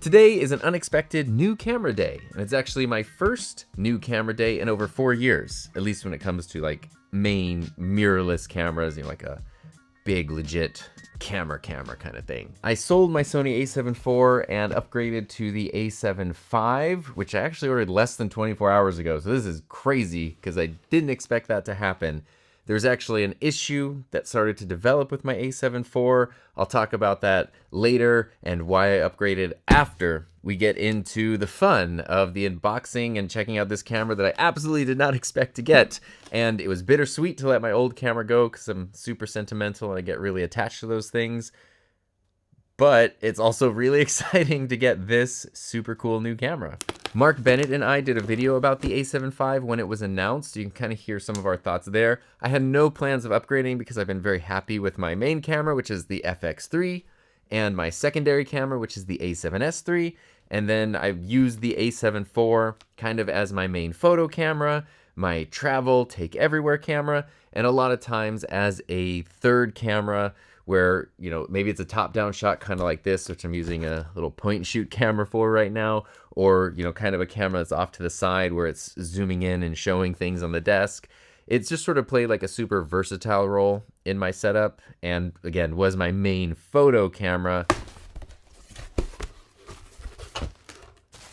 Today is an unexpected new camera day, and it's actually my first new camera day in over 4 years, at least when it comes to like main mirrorless cameras, like a big legit camera kind of thing. I sold my Sony a7IV and upgraded to the a7V, which I actually ordered less than 24 hours ago, so this is crazy because I didn't expect that to happen. There's actually an issue that started to develop with my a7IV. I'll talk about that later and why I upgraded after we get into the fun of the unboxing and checking out this camera that I absolutely did not expect to get. And it was bittersweet to let my old camera go because I'm super sentimental and I get really attached to those things. But it's also really exciting to get this super cool new camera. Mark Bennett and I did a video about the a7V when it was announced. You can kind of hear some of our thoughts there. I had no plans of upgrading because I've been very happy with my main camera, which is the FX3, and my secondary camera, which is the a7S III. And then I've used the a7IV kind of as my main photo camera, my travel, take everywhere camera, and a lot of times as a third camera where, maybe it's a top-down shot kind of like this, which I'm using a little point-and-shoot camera for right now, or, kind of a camera that's off to the side where it's zooming in and showing things on the desk. It's just sort of played like a super versatile role in my setup, and again, was my main photo camera.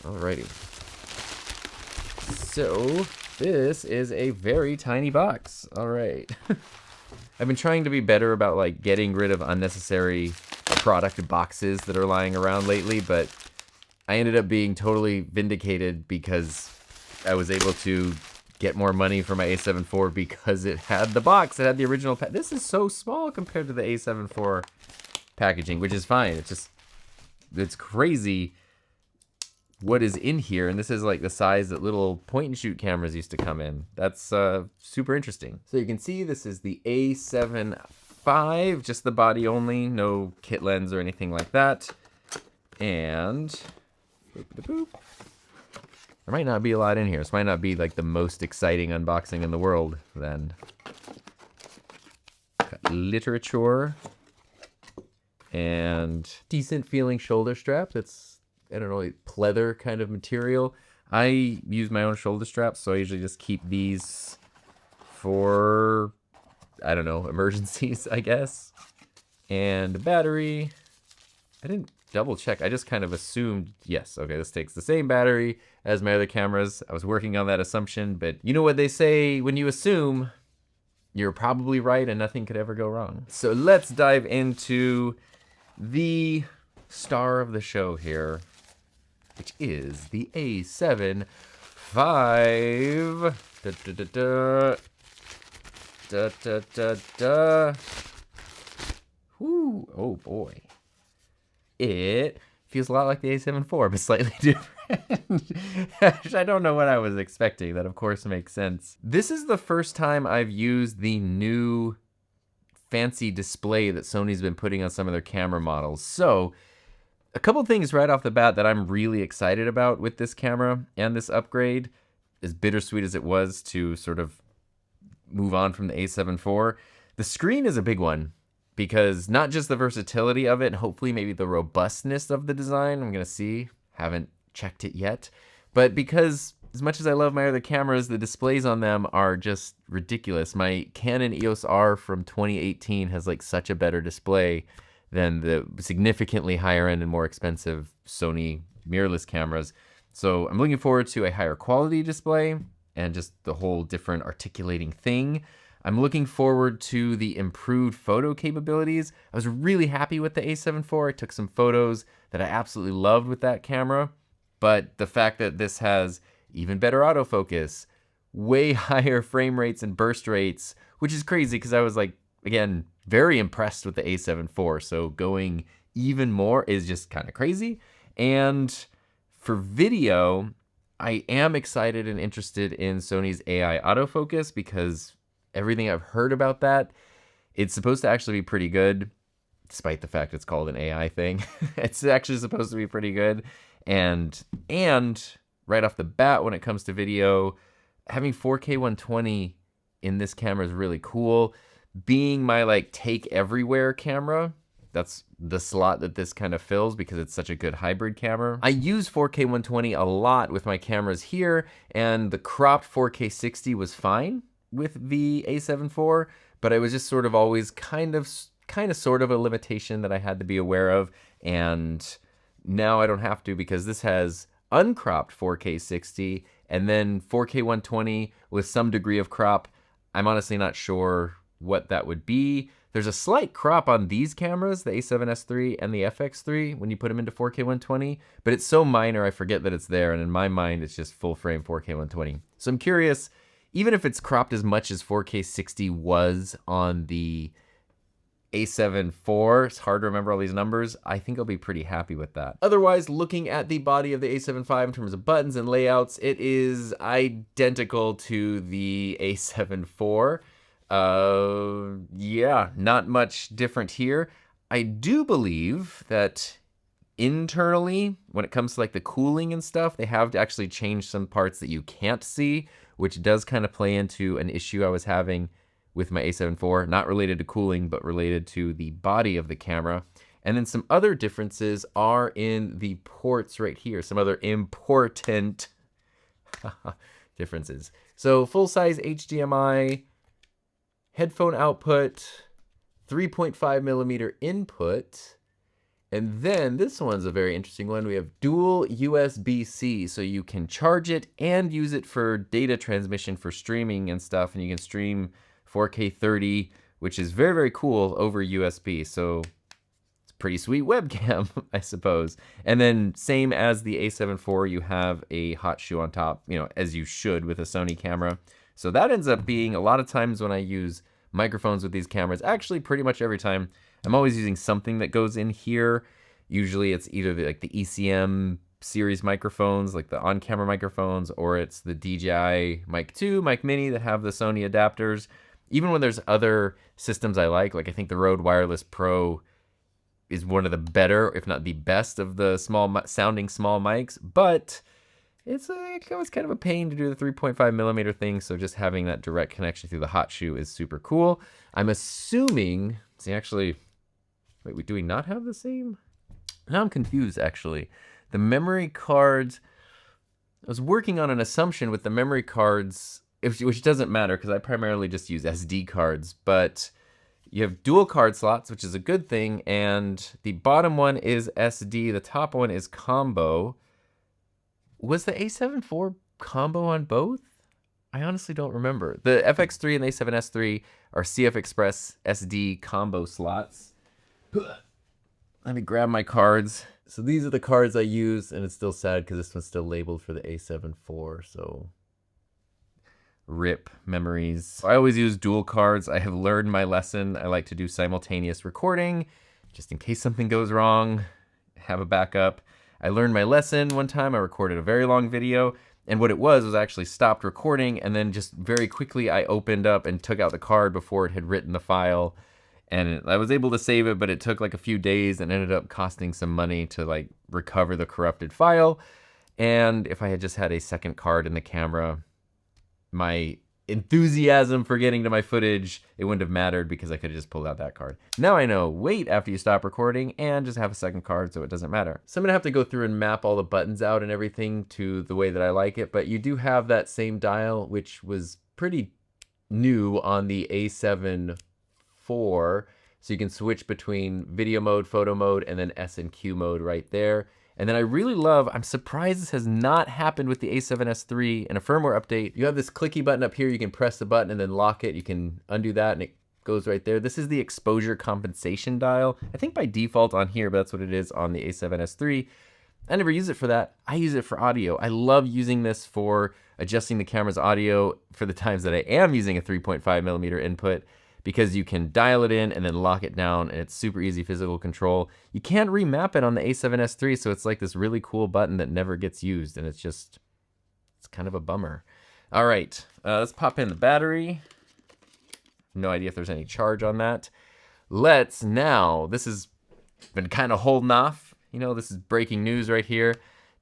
Alrighty. So, this is a very tiny box. All right. I've been trying to be better about like getting rid of unnecessary product boxes that are lying around lately, but I ended up being totally vindicated because I was able to get more money for my a7IV because it had the box. It had the original This is so small compared to the a7IV packaging, which is fine. It's crazy what is in here, and this is like the size that little point-and-shoot cameras used to come in. That's super interesting. So you can see this is the a7V, just the body only, no kit lens or anything like that. And boop. There might not be a lot in here. This might not be like the most exciting unboxing in the world then. Got literature and decent feeling shoulder strap. That's, I don't know, pleather kind of material. I use my own shoulder straps, so I usually just keep these for, I don't know, emergencies, I guess. And a battery. I didn't double check. I just kind of assumed, yes, okay, this takes the same battery as my other cameras. I was working on that assumption, but you know what they say, when you assume, you're probably right and nothing could ever go wrong. So let's dive into the star of the show here, which is the a7V. Whoo, oh boy. It feels a lot like the a7IV, but slightly different. I don't know what I was expecting. That, of course, makes sense. This is the first time I've used the new fancy display that Sony's been putting on some of their camera models. So, a couple things right off the bat that I'm really excited about with this camera and this upgrade, as bittersweet as it was to sort of move on from the a7IV. The screen is a big one because not just the versatility of it, and hopefully maybe the robustness of the design, I'm gonna see, haven't checked it yet, but because as much as I love my other cameras, the displays on them are just ridiculous. My Canon EOS R from 2018 has like such a better display than the significantly higher end and more expensive Sony mirrorless cameras. So I'm looking forward to a higher quality display and just the whole different articulating thing. I'm looking forward to the improved photo capabilities. I was really happy with the a7IV. I took some photos that I absolutely loved with that camera, but the fact that this has even better autofocus, way higher frame rates and burst rates, which is crazy because I was like, again, very impressed with the a7IV, so going even more is just kind of crazy. And for video, I am excited and interested in Sony's AI autofocus because everything I've heard about that, it's supposed to actually be pretty good, despite the fact it's called an AI thing. It's actually supposed to be pretty good. And right off the bat, when it comes to video, having 4K 120 in this camera is really cool. Being my like take everywhere camera, That's the slot that this kind of fills because it's such a good hybrid camera. I use 4K 120 a lot with my cameras here, and the cropped 4K 60 was fine with the a7 IV, but it was just sort of always kind of sort of a limitation that I had to be aware of, and now I don't have to because this has uncropped 4K 60 and then 4K 120 with some degree of crop. I'm honestly not sure what that would be. There's a slight crop on these cameras, the a7S III and the FX3, when you put them into 4K 120, but it's so minor I forget that it's there, and in my mind it's just full frame 4K 120. So I'm curious, even if it's cropped as much as 4K 60 was on the a7 IV, it's hard to remember all these numbers, I think I'll be pretty happy with that. Otherwise, looking at the body of the a7 V in terms of buttons and layouts, it is identical to the a7 IV. Yeah, not much different here. I do believe that internally, when it comes to like the cooling and stuff, they have to actually change some parts that you can't see, which does kind of play into an issue I was having with my a7 IV, not related to cooling, but related to the body of the camera. And then some other differences are in the ports right here, some other important differences. So full-size HDMI, headphone output, 3.5 millimeter input, and then this one's a very interesting one. We have dual USB-C, so you can charge it and use it for data transmission for streaming and stuff, and you can stream 4K 30, which is very, very cool over USB. So it's a pretty sweet webcam, I suppose. And then same as the a7 IV, you have a hot shoe on top, you know, as you should with a Sony camera. So that ends up being a lot of times when I use microphones with these cameras, actually pretty much every time, I'm always using something that goes in here. Usually it's either like the ECM series microphones, like the on-camera microphones, or it's the DJI Mic 2, Mic Mini that have the Sony adapters. Even when there's other systems I like I think the Rode Wireless Pro is one of the better, if not the best, of the sounding small mics, but it was kind of a pain to do the 3.5 millimeter thing, so just having that direct connection through the hot shoe is super cool. I'm assuming, see actually, wait, do we not have the same? Now I'm confused actually. The memory cards, I was working on an assumption with the memory cards, which doesn't matter because I primarily just use SD cards, but you have dual card slots, which is a good thing, and the bottom one is SD, the top one is combo. Was the a7 IV combo on both? I honestly don't remember. The FX3 and the a7S III are CF Express SD combo slots. Let me grab my cards. So these are the cards I use, and it's still sad because this one's still labeled for the a7 IV, so rip memories. I always use dual cards. I have learned my lesson. I like to do simultaneous recording, just in case something goes wrong, have a backup. I learned my lesson one time. I recorded a very long video, and what it was I actually stopped recording, and then just very quickly I opened up and took out the card before it had written the file, and I was able to save it, but it took like a few days and ended up costing some money to like recover the corrupted file. And if I had just had a second card in the camera, my enthusiasm for getting to my footage, it wouldn't have mattered because I could have just pulled out that card. Now I know, wait after you stop recording and just have a second card so it doesn't matter. So I'm gonna have to go through and map all the buttons out and everything to the way that I like it, but you do have that same dial, which was pretty new on the a7 IV, so you can switch between video mode, photo mode, and then S and Q mode right there. And then I really love, I'm surprised this has not happened with the a7S III in a firmware update. You have this clicky button up here, you can press the button and then lock it. You can undo that and it goes right there. This is the exposure compensation dial. I think by default on here, but that's what it is on the a7S III. I never use it for that. I use it for audio. I love using this for adjusting the camera's audio for the times that I am using a 3.5 millimeter input, because you can dial it in and then lock it down, and it's super easy physical control. You can't remap it on the a7S III, so it's like this really cool button that never gets used, and it's kind of a bummer. All right, let's pop in the battery. No idea if there's any charge on that. Let's now, this has been kind of holding off. You know, this is breaking news right here.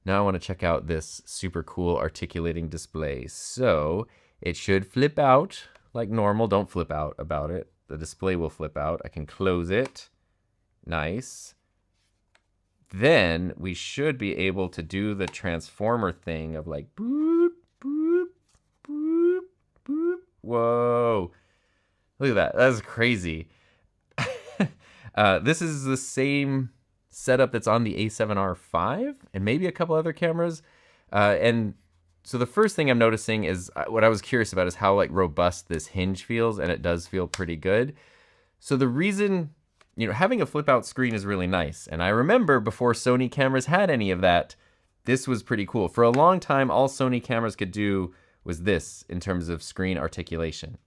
Now I want to check out this super cool articulating display. So it should flip out like normal. Don't flip out about it. The display will flip out. I can close it. Nice. Then we should be able to do the transformer thing of like boop, boop, boop, boop. Whoa. Look at that. That's crazy. This is the same setup that's on the a7R5 and maybe a couple other cameras. And so the first thing I'm noticing is what I was curious about is how like robust this hinge feels, and it does feel pretty good. So the reason, having a flip out screen is really nice. And I remember before Sony cameras had any of that, this was pretty cool. For a long time, all Sony cameras could do was this in terms of screen articulation.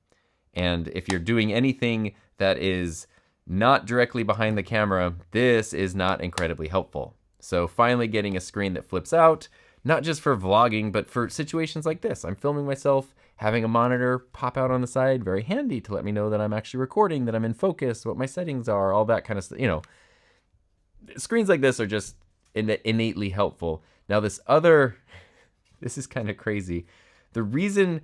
And if you're doing anything that is not directly behind the camera, this is not incredibly helpful. So finally getting a screen that flips out, not just for vlogging, but for situations like this. I'm filming myself, having a monitor pop out on the side, very handy to let me know that I'm actually recording, that I'm in focus, what my settings are, all that kind of stuff. Screens like this are just innately helpful. Now this is kind of crazy. The reason,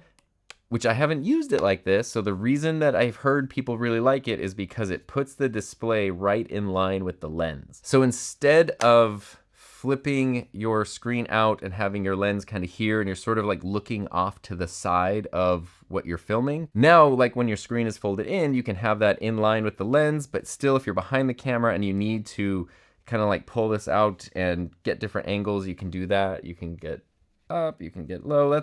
which I haven't used it like this, so the reason that I've heard people really like it is because it puts the display right in line with the lens. So instead of flipping your screen out and having your lens kind of here and you're sort of like looking off to the side of what you're filming, now like when your screen is folded in, you can have that in line with the lens, but still if you're behind the camera and you need to kind of like pull this out and get different angles, you can do that. You can get up, you can get low.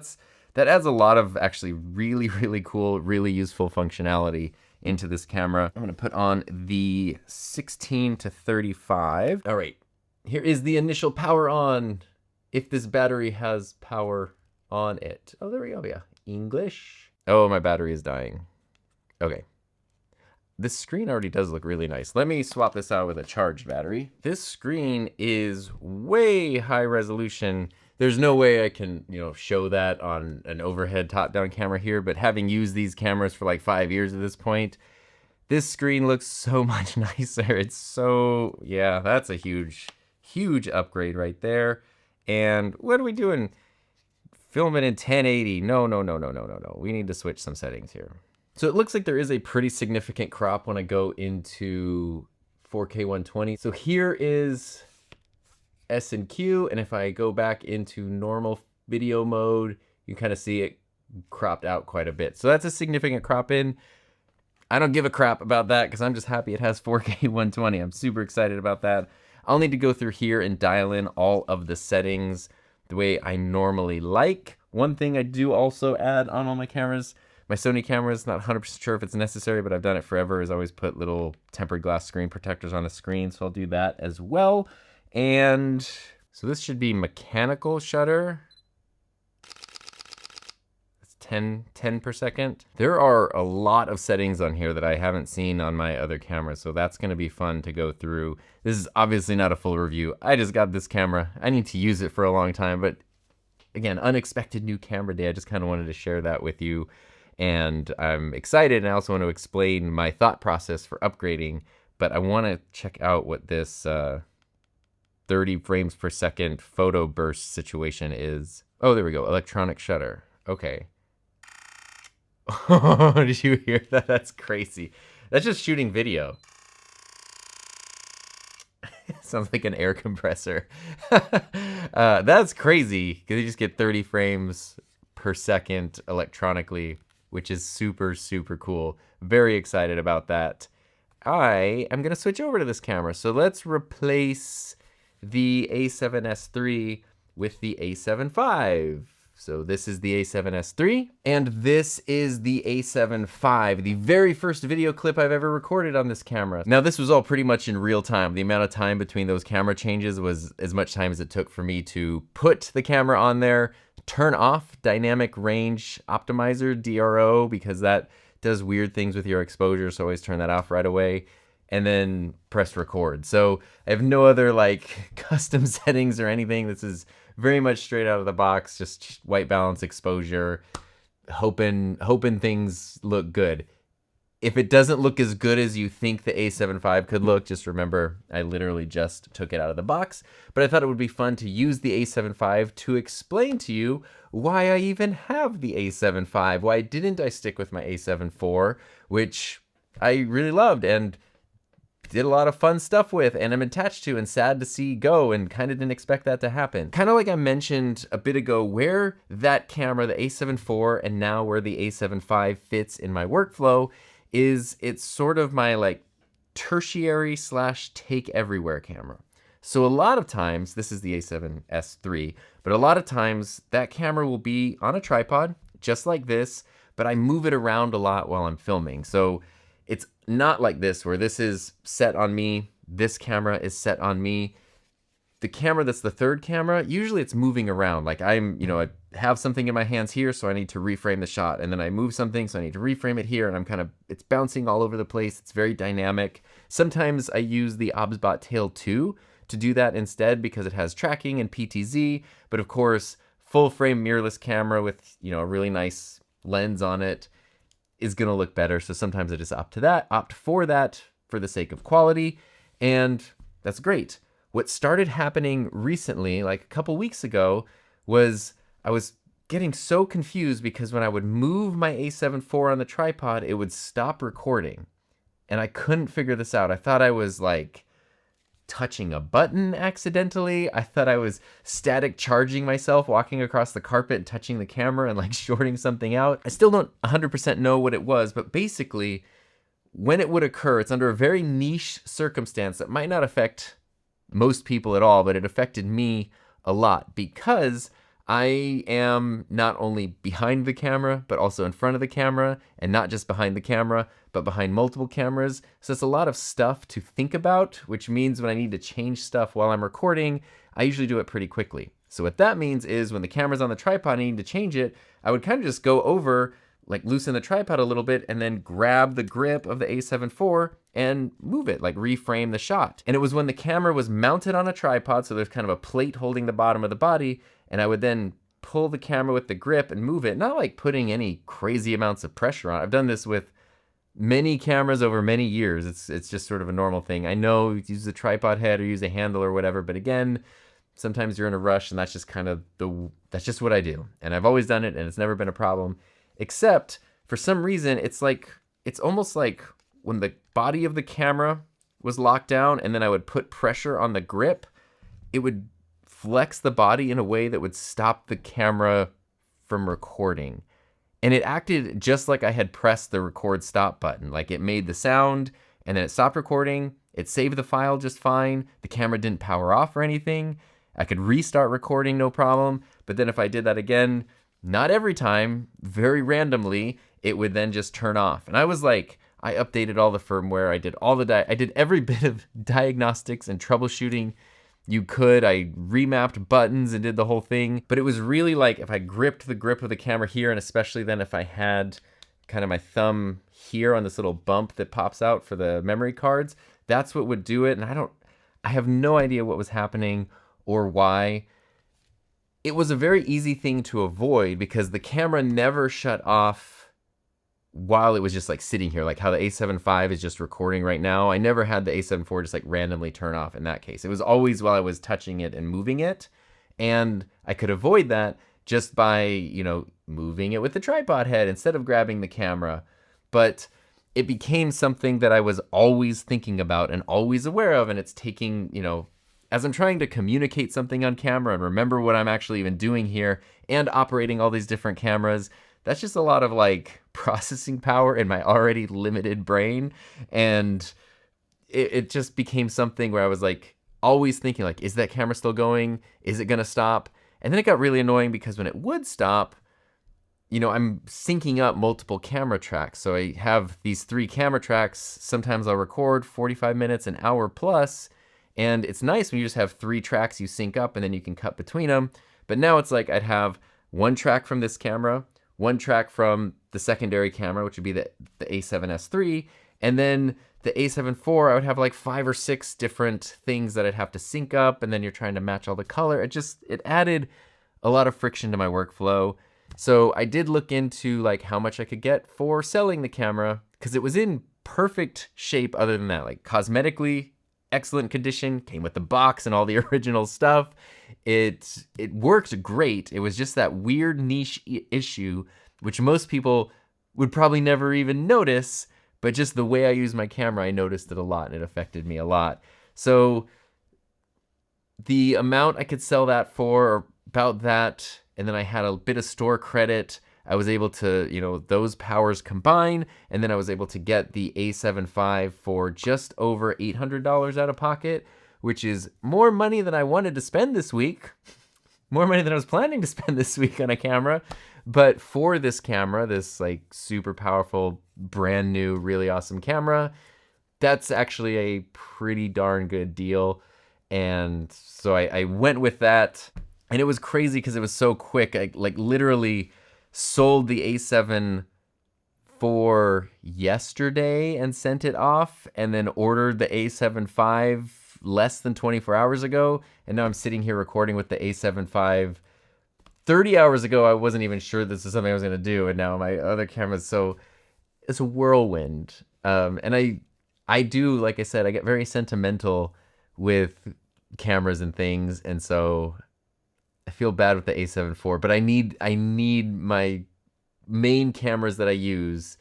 That adds a lot of actually really, really cool, really useful functionality into this camera. I'm gonna put on the 16 to 35. All right, here is the initial power on, if this battery has power on it. Oh, there we go, yeah. English. Oh, my battery is dying. Okay. This screen already does look really nice. Let me swap this out with a charged battery. This screen is way high resolution. There's no way I can, show that on an overhead top-down camera here, but having used these cameras for like 5 years at this point, this screen looks so much nicer. It's so, yeah, that's a huge, huge upgrade right there. And what are we doing? Filming in 1080. No. We need to switch some settings here. So it looks like there is a pretty significant crop when I go into 4K 120. So here is S and Q, and if I go back into normal video mode, you kind of see it cropped out quite a bit. So that's a significant crop in. I don't give a crap about that because I'm just happy it has 4K 120. I'm super excited about that. I'll need to go through here and dial in all of the settings the way I normally like. One thing I do also add on all my cameras, my Sony cameras, not 100% sure if it's necessary, but I've done it forever, is always put little tempered glass screen protectors on the screen, so I'll do that as well. And so this should be mechanical shutter. It's 10 per second. There are a lot of settings on here that I haven't seen on my other cameras, so that's gonna be fun to go through. This is obviously not a full review. I just got this camera. I need to use it for a long time, but again, unexpected new camera day. I just kind of wanted to share that with you. And I'm excited, and I also want to explain my thought process for upgrading, but I want to check out what this 30 frames per second photo burst situation is. Oh, there we go, electronic shutter. Okay. Did you hear that? That's crazy. That's just shooting video. Sounds like an air compressor. That's crazy, because you just get 30 frames per second electronically, which is super, super cool. Very excited about that. I am gonna switch over to this camera. So let's replace the a7S III with the a7V. So this is the a7S III, and this is the a7V, the very first video clip I've ever recorded on this camera. Now this was all pretty much in real time. The amount of time between those camera changes was as much time as it took for me to put the camera on there, turn off dynamic range optimizer, DRO, because that does weird things with your exposure, so always turn that off right away, and then press record. So I have no other like custom settings or anything. This is very much straight out of the box, just white balance exposure, hoping things look good. If it doesn't look as good as you think the a7V could look, just remember I literally just took it out of the box. But I thought it would be fun to use the a7V to explain to you why I even have the a7V. Why didn't I stick with my a7 IV, which I really loved? And did a lot of fun stuff with and I'm attached to and sad to see go, and kind of didn't expect that to happen. Kind of like I mentioned a bit ago, where that camera, the a7 IV, and now where the a7V fits in my workflow is it's sort of my like tertiary / take everywhere camera. So a lot of times, this is the a7S III, but a lot of times that camera will be on a tripod, just like this, but I move it around a lot while I'm filming. So it's not like this, where this is set on me, this camera is set on me. The camera that's the third camera, usually it's moving around. Like I have something in my hands here, so I need to reframe the shot. And then I move something, so I need to reframe it here. And it's bouncing all over the place. It's very dynamic. Sometimes I use the OBSBot Tail 2 to do that instead because it has tracking and PTZ. But of course, full frame mirrorless camera with, a really nice lens on it is gonna look better. So sometimes I just opt for that for the sake of quality. And that's great. What started happening recently, like a couple weeks ago, was I was getting so confused because when I would move my a7 IV on the tripod, it would stop recording. And I couldn't figure this out. I thought I was like touching a button accidentally. I thought I was static charging myself, walking across the carpet and touching the camera and like shorting something out. I still don't 100% know what it was, but basically when it would occur, it's under a very niche circumstance that might not affect most people at all, but it affected me a lot because I am not only behind the camera, but also in front of the camera, and not just behind the camera, but behind multiple cameras. So it's a lot of stuff to think about, which means when I need to change stuff while I'm recording, I usually do it pretty quickly. So what that means is when the camera's on the tripod and I need to change it, I would kind of just go over, like loosen the tripod a little bit, and then grab the grip of the a7 IV and move it, like reframe the shot. And it was when the camera was mounted on a tripod, so there's kind of a plate holding the bottom of the body, and I would then pull the camera with the grip and move it, not like putting any crazy amounts of pressure on. I've done this with many cameras over many years. It's just sort of a normal thing. I know you use a tripod head or use a handle or whatever, but again, sometimes you're in a rush, and that's just kind of that's just what I do. And I've always done it, and it's never been a problem. Except for some reason, it's almost like when the body of the camera was locked down and then I would put pressure on the grip, it would flex the body in a way that would stop the camera from recording. And it acted just like I had pressed the record stop button. Like it made the sound and then it stopped recording. It saved the file just fine. The camera didn't power off or anything. I could restart recording, no problem. But then if I did that again, not every time, very randomly, it would then just turn off. And I was like, I updated all the firmware. I did every bit of diagnostics and troubleshooting you could. I remapped buttons and did the whole thing. But it was really like if I gripped the grip of the camera here, and especially then if I had kind of my thumb here on this little bump that pops out for the memory cards, that's what would do it. And I have no idea what was happening or why. It was a very easy thing to avoid because the camera never shut off while it was just like sitting here, like how the a7 V is just recording right now. I never had the a7 IV just like randomly turn off in that case. It was always while I was touching it and moving it. And I could avoid that just by, moving it with the tripod head instead of grabbing the camera. But it became something that I was always thinking about and always aware of. And it's taking, as I'm trying to communicate something on camera and remember what I'm actually even doing here and operating all these different cameras, that's just a lot of like processing power in my already limited brain. And it just became something where I was like always thinking like, is that camera still going? Is it gonna stop? And then it got really annoying because when it would stop, I'm syncing up multiple camera tracks. So I have these 3 camera tracks. Sometimes I'll record 45 minutes, an hour plus. And it's nice when you just have 3 tracks you sync up and then you can cut between them. But now it's like I'd have 1 track from this camera, 1 track from the secondary camera, which would be the a7S III, and then the a7 IV, I would have like 5 or 6 different things that I'd have to sync up, and then you're trying to match all the color. It added a lot of friction to my workflow. So I did look into like how much I could get for selling the camera, because it was in perfect shape other than that, like cosmetically excellent condition, came with the box and all the original stuff. It worked great. It was just that weird niche issue, which most people would probably never even notice, but just the way I use my camera, I noticed it a lot and it affected me a lot. So the amount I could sell that for, about that, and then I had a bit of store credit. I was able to, you know, those powers combine, and then I was able to get the a7V for just over $800 out of pocket, which is more money than I wanted to spend this week. More money than I was planning to spend this week on a camera. But for this camera, this like super powerful, brand new, really awesome camera, that's actually a pretty darn good deal. And so I went with that, and it was crazy because it was so quick. I like literally sold the a7 IV yesterday and sent it off, and then ordered the a7V less than 24 hours ago. And now I'm sitting here recording with the a7V 30 hours ago. I wasn't even sure this is something I was going to do. And now my other camera's so it's a whirlwind. And I do, like I said, I get very sentimental with cameras and things, and so I feel bad with the a7 IV, but I need my main cameras that I use.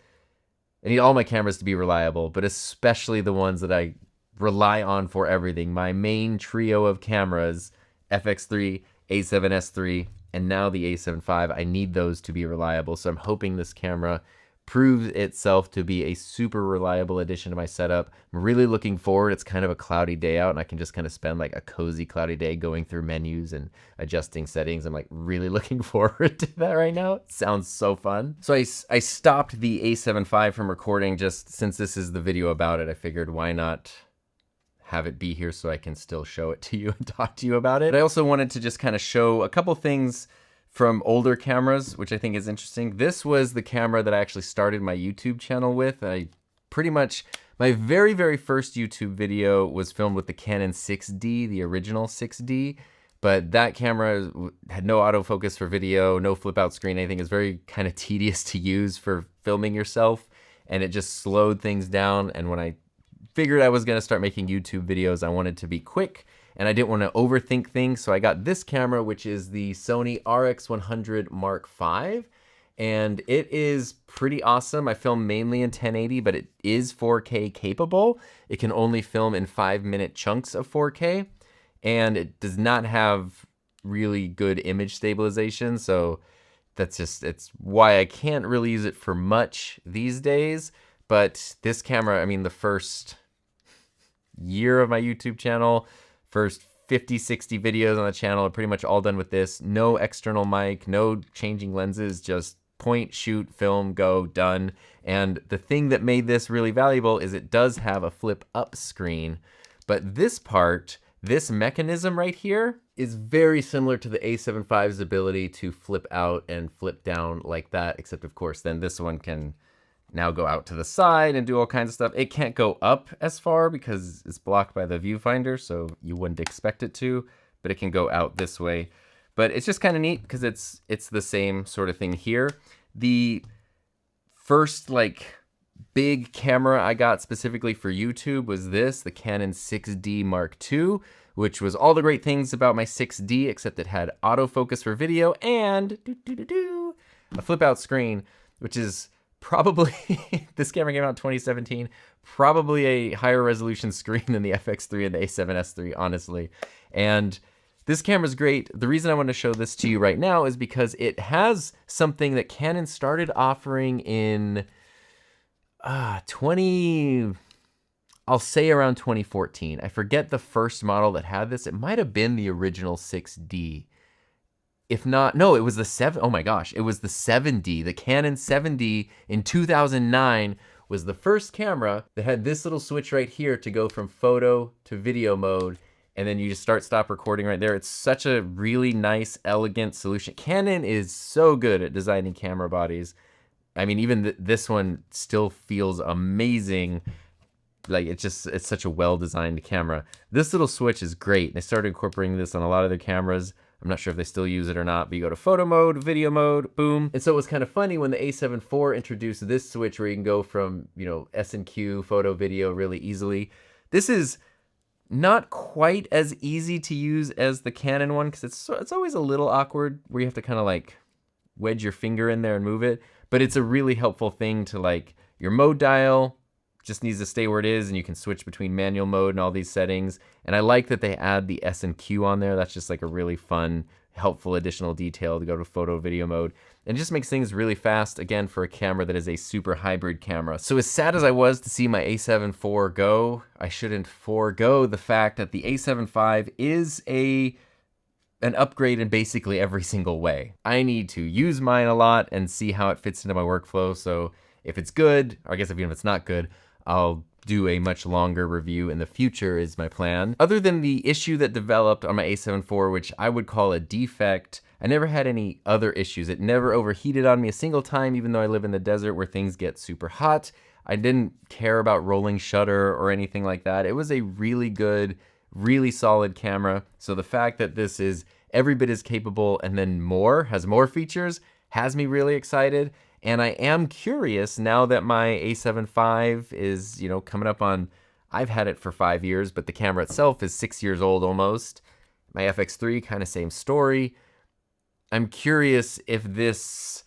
I need all my cameras to be reliable, but especially the ones that I rely on for everything. My main trio of cameras, FX3, a7S3, and now the a7V, I need those to be reliable. So I'm hoping this camera proves itself to be a super reliable addition to my setup. I'm really looking forward. It's kind of a cloudy day out, and I can just kind of spend like a cozy cloudy day going through menus and adjusting settings. I'm like really looking forward to that right now. It sounds so fun. So I stopped the a7V from recording just since this is the video about it. I figured why not have it be here so I can still show it to you and talk to you about it. But I also wanted to just kind of show a couple things from older cameras, which I think is interesting. This was the camera that I actually started my YouTube channel with. My very, very first YouTube video was filmed with the Canon 6D, the original 6D, but that camera had no autofocus for video, no flip out screen, anything. It's very kind of tedious to use for filming yourself, and it just slowed things down. And when I figured I was gonna start making YouTube videos, I wanted to be quick, and I didn't want to overthink things, so I got this camera, which is the Sony RX100 Mark V, and it is pretty awesome. I film mainly in 1080, but it is 4K capable. It can only film in 5-minute chunks of 4K, and it does not have really good image stabilization, so it's why I can't really use it for much these days. But this camera, I mean, the first year of my YouTube channel, first 50, 60 videos on the channel are pretty much all done with this. No external mic, no changing lenses, just point, shoot, film, go, done. And the thing that made this really valuable is it does have a flip up screen, but this mechanism right here is very similar to the a7V's ability to flip out and flip down like that, except of course then this one can now go out to the side and do all kinds of stuff. It can't go up as far because it's blocked by the viewfinder, so you wouldn't expect it to, but it can go out this way. But it's just kind of neat because it's the same sort of thing here. The first like big camera I got specifically for YouTube was the Canon 6D Mark II, which was all the great things about my 6D, except it had autofocus for video and a flip out screen, which is probably, this camera came out in 2017, probably a higher resolution screen than the FX3 and the a7S3, honestly. And this camera's great. The reason I want to show this to you right now is because it has something that Canon started offering in I'll say around 2014. I forget the first model that had this. It might have been the original 6D. If not, no, it was the 7. Oh my gosh, it was the 7D. The Canon 7D in 2009 was the first camera that had this little switch right here to go from photo to video mode. And then you just stop recording right there. It's such a really nice, elegant solution. Canon is so good at designing camera bodies. I mean, even this one still feels amazing. Like it's such a well-designed camera. This little switch is great. They started incorporating this on a lot of their cameras. I'm not sure if they still use it or not, but you go to photo mode, video mode, boom. And so it was kind of funny when the a7 IV introduced this switch where you can go from, S&Q, photo, video really easily. This is not quite as easy to use as the Canon one because it's always a little awkward where you have to kind of like wedge your finger in there and move it. But it's a really helpful thing to like your mode dial, just needs to stay where it is, and you can switch between manual mode and all these settings. And I like that they add the S and Q on there. That's just like a really fun, helpful additional detail to go to photo video mode. And it just makes things really fast, again, for a camera that is a super hybrid camera. So as sad as I was to see my a7 IV go, I shouldn't forego the fact that the a7 V is an upgrade in basically every single way. I need to use mine a lot and see how it fits into my workflow. So if it's good, or I guess even if it's not good, I'll do a much longer review in the future is my plan. Other than the issue that developed on my a7 IV, which I would call a defect, I never had any other issues. It never overheated on me a single time, even though I live in the desert where things get super hot. I didn't care about rolling shutter or anything like that. It was a really good, really solid camera. So the fact that this is every bit as capable and then more, has more features, has me really excited. And I am curious now that my a7 V is, coming up on, I've had it for 5 years, but the camera itself is 6 years old almost. My FX3, kind of same story. I'm curious if this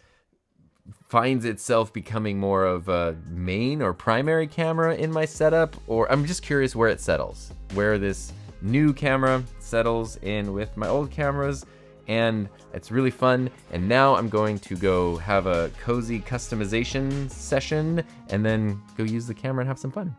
finds itself becoming more of a main or primary camera in my setup, or I'm just curious where it settles, where this new camera settles in with my old cameras. And it's really fun. And now I'm going to go have a cozy customization session and then go use the camera and have some fun.